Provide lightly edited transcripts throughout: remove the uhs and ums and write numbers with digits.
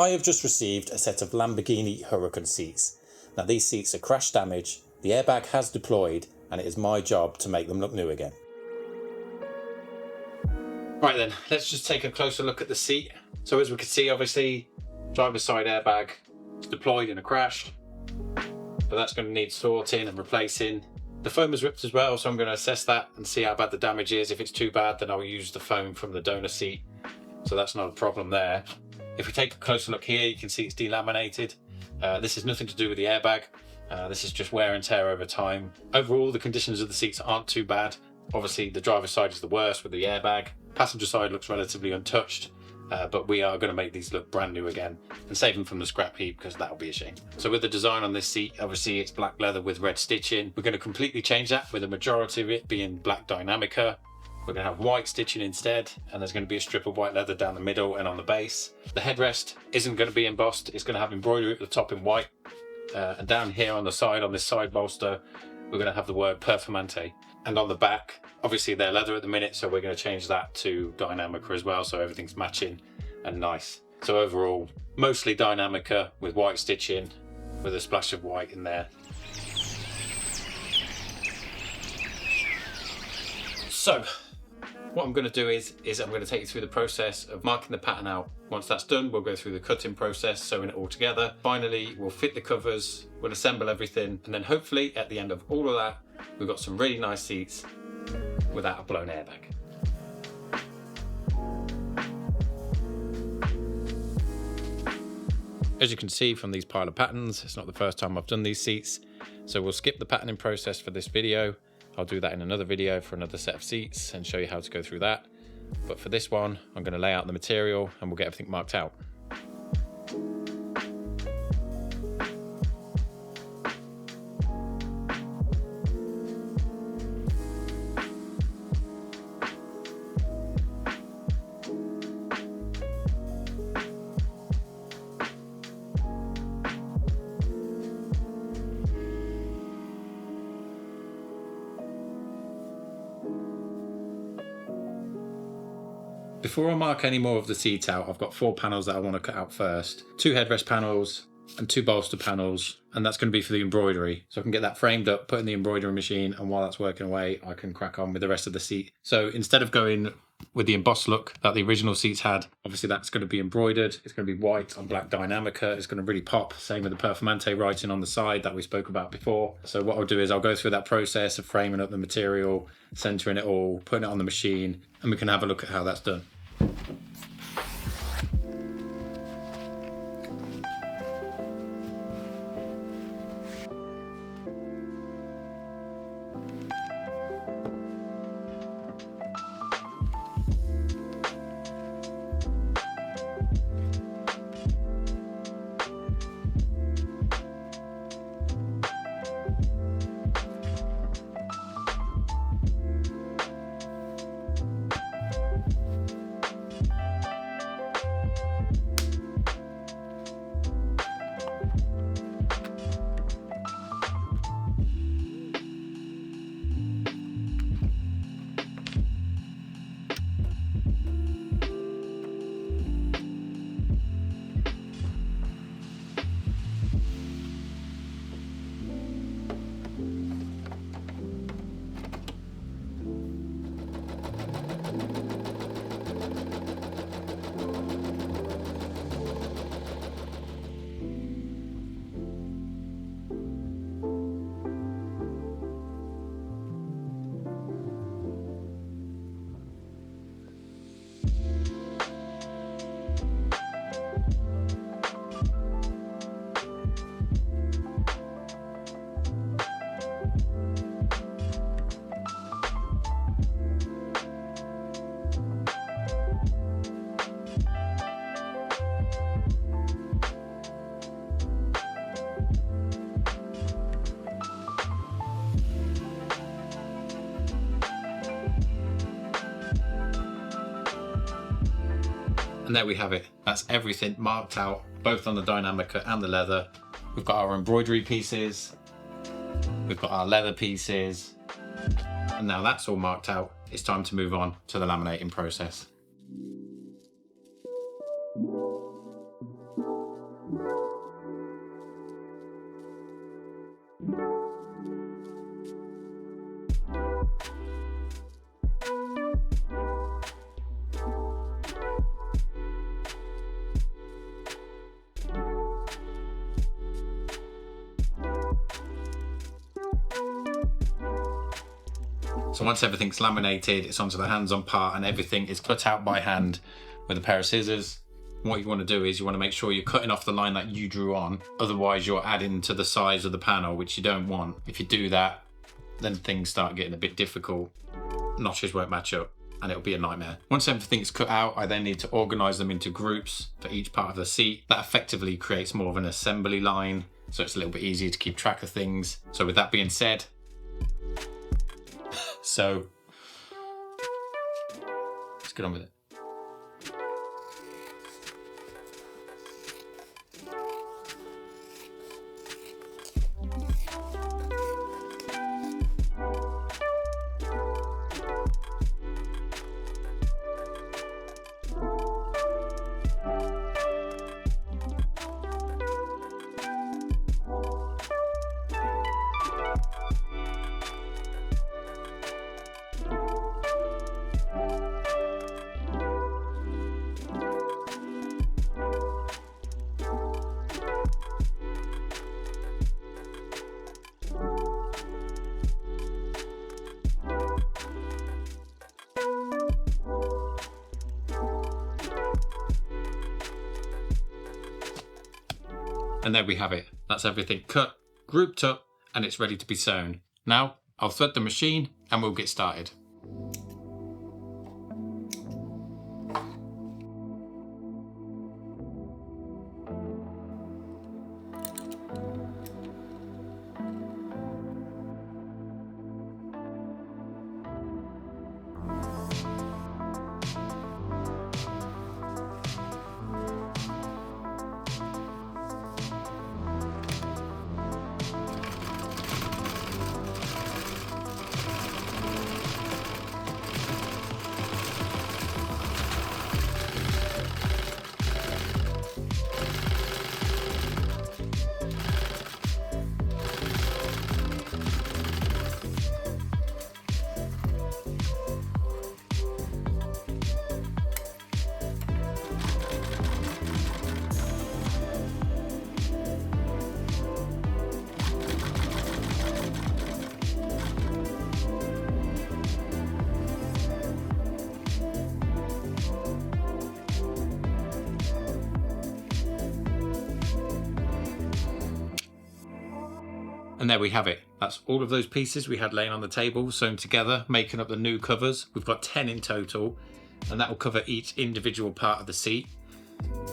I have just received a set of Lamborghini Huracan seats. Now these seats are crash damaged, the airbag has deployed, and it is my job to make them look new again. Right then, let's just take a closer look at the seat. So as we can see, obviously, driver's side airbag is deployed in a crash, but that's going to need sorting and replacing. The foam is ripped as well, so I'm going to assess that and see how bad the damage is. If it's too bad, then I'll use the foam from the donor seat, so that's not a problem there. If we take a closer look here, you can see it's delaminated. This is nothing to do with the airbag. This is just wear and tear over time. Overall, the conditions of the seats aren't too bad. Obviously, the driver's side is the worst with the airbag. Passenger side looks relatively untouched, but we are going to make these look brand new again and save them from the scrap heap, because that'll be a shame. So with the design on this seat, obviously it's black leather with red stitching. We're going to completely change that, with the majority of it being black Dynamica. We're going to have white stitching instead, and there's going to be a strip of white leather down the middle and on the base. The headrest isn't going to be embossed. It's going to have embroidery at the top in white, and down here on the side, on this side bolster, we're going to have the word Performante. And on the back, obviously they're leather at the minute, so we're going to change that to Dynamica as well, so everything's matching and nice. So overall, mostly Dynamica with white stitching, with a splash of white in there. So what I'm going to do is I'm going to take you through the process of marking the pattern out. Once that's done, we'll go through the cutting process, sewing it all together. Finally, we'll fit the covers, we'll assemble everything, and then hopefully at the end of all of that, we've got some really nice seats without a blown airbag. As you can see from these pile of patterns, it's not the first time I've done these seats, so we'll skip the patterning process for this video. I'll do that in another video for another set of seats and show you how to go through that. But for this one, I'm going to lay out the material and we'll get everything marked out. Before I mark any more of the seats out, I've got 4 panels that I want to cut out first. 2 headrest panels and 2 bolster panels, and that's going to be for the embroidery. So I can get that framed up, put in the embroidery machine, and while that's working away, I can crack on with the rest of the seat. So instead of going with the embossed look that the original seats had, obviously that's going to be embroidered. It's going to be white on black Dynamica. It's going to really pop. Same with the Performante writing on the side that we spoke about before. So what I'll do is I'll go through that process of framing up the material, centering it all, putting it on the machine, and we can have a look at how that's done. And there we have it. That's everything marked out, both on the Dynamica and the leather. We've got our embroidery pieces, we've got our leather pieces, and now that's all marked out, it's time to move on to the laminating process. So once everything's laminated, it's onto the hands-on part and everything is cut out by hand with a pair of scissors. What you want to do is you want to make sure you're cutting off the line that you drew on. Otherwise you're adding to the size of the panel, which you don't want. If you do that, then things start getting a bit difficult. Notches won't match up and it'll be a nightmare. Once everything's cut out, I then need to organize them into groups for each part of the seat. That effectively creates more of an assembly line, so it's a little bit easier to keep track of things. So with that being said, let's get on with it. And there we have it. That's everything cut, grouped up, and it's ready to be sewn. Now, I'll thread the machine and we'll get started. And there we have it. That's all of those pieces we had laying on the table, sewn together, making up the new covers. We've got 10 in total, and that will cover each individual part of the seat.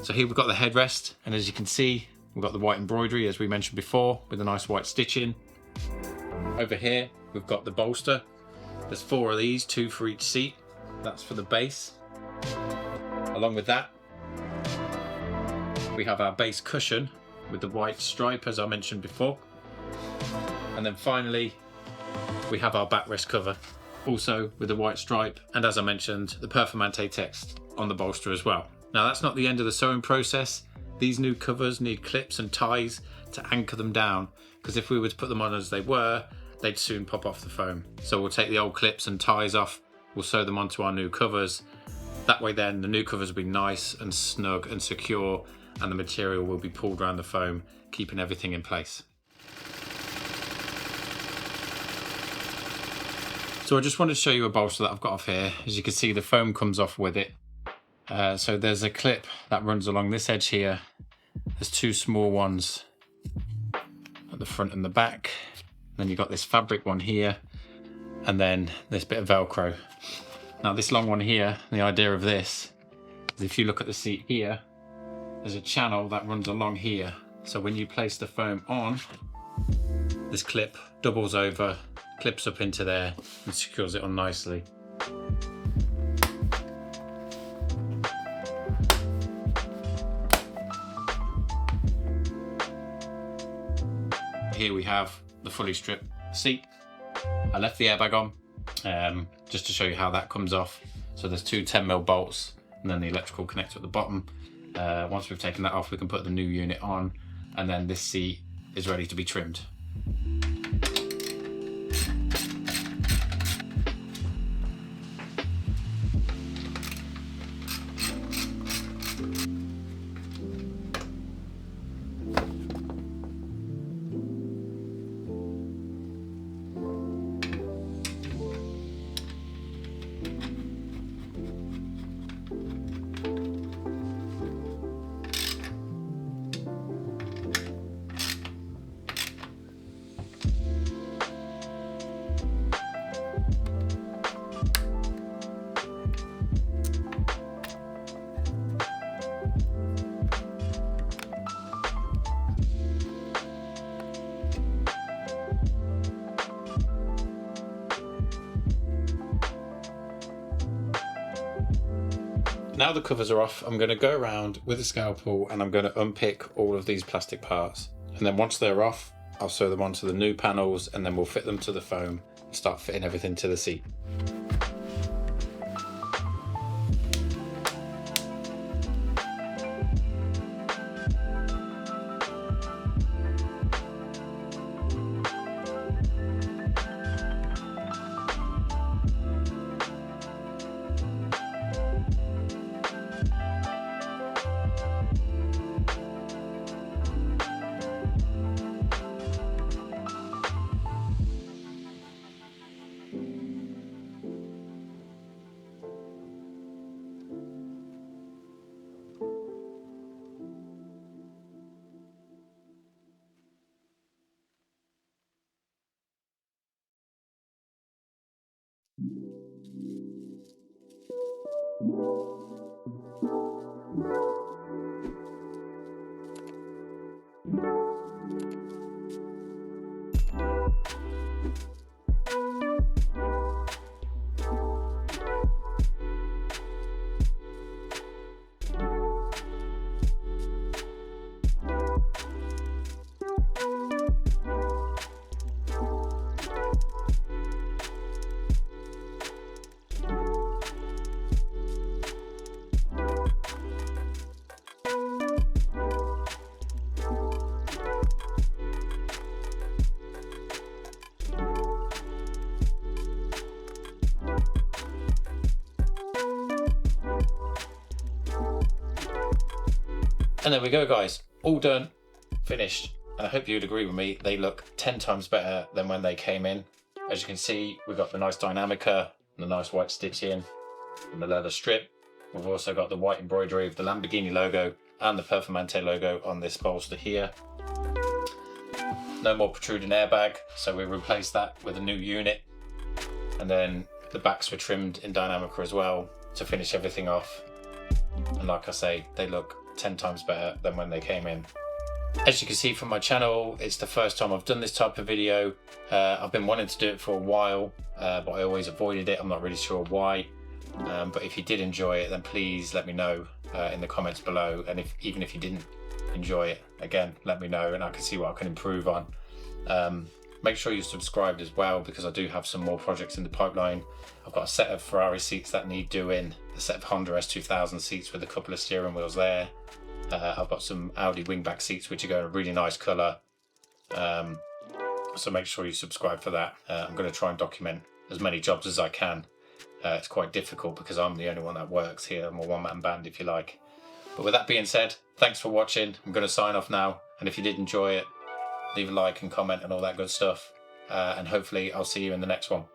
So here we've got the headrest, and as you can see, we've got the white embroidery, as we mentioned before, with a nice white stitching. Over here, we've got the bolster. There's 4 of these, 2 for each seat. That's for the base. Along with that, we have our base cushion with the white stripe, as I mentioned before. And then finally, we have our backrest cover, also with the white stripe, and as I mentioned, the Performante text on the bolster as well. Now that's not the end of the sewing process. These new covers need clips and ties to anchor them down, because if we were to put them on as they were, they'd soon pop off the foam. So we'll take the old clips and ties off, we'll sew them onto our new covers. That way then the new covers will be nice and snug and secure, and the material will be pulled around the foam, keeping everything in place. So I just wanted to show you a bolster that I've got off here. As you can see, the foam comes off with it. So there's a clip that runs along this edge here. There's 2 small ones at the front and the back. Then you've got this fabric one here, and then this bit of Velcro. Now this long one here, the idea of this is if you look at the seat here, there's a channel that runs along here. So when you place the foam on, this clip doubles over, clips up into there and secures it on nicely. Here we have the fully stripped seat. I left the airbag on just to show you how that comes off. So there's 2 10mm bolts and then the electrical connector at the bottom. Once we've taken that off, we can put the new unit on, and then this seat is ready to be trimmed. Now the covers are off, I'm going to go around with a scalpel and I'm going to unpick all of these plastic parts. And then once they're off, I'll sew them onto the new panels, and then we'll fit them to the foam and start fitting everything to the seat. And there we go, guys, all done, finished. And I hope you'd agree with me, they look 10 times better than when they came in. As you can see, we've got the nice Dynamica, the nice white stitching, and the leather strip. We've also got the white embroidery of the Lamborghini logo and the Performante logo on this bolster here. No more protruding airbag, so we replaced that with a new unit. And then the backs were trimmed in Dynamica as well to finish everything off. And like I say, they look 10 times better than when they came in. As you can see from my channel, it's the first time I've done this type of video. I've been wanting to do it for a while, but I always avoided it. I'm not really sure why. But if you did enjoy it, then please let me know in the comments below. And even if you didn't enjoy it, again, let me know and I can see what I can improve on. Make sure you're subscribed as well, because I do have some more projects in the pipeline. I've got a set of Ferrari seats that need doing, a set of Honda S2000 seats with a couple of steering wheels there. I've got some Audi wingback seats which are going a really nice colour. So make sure you subscribe for that. I'm going to try and document as many jobs as I can. It's quite difficult because I'm the only one that works here. I'm a one-man band, if you like. But with that being said, thanks for watching. I'm going to sign off now. And if you did enjoy it, leave a like and comment and all that good stuff. And hopefully I'll see you in the next one.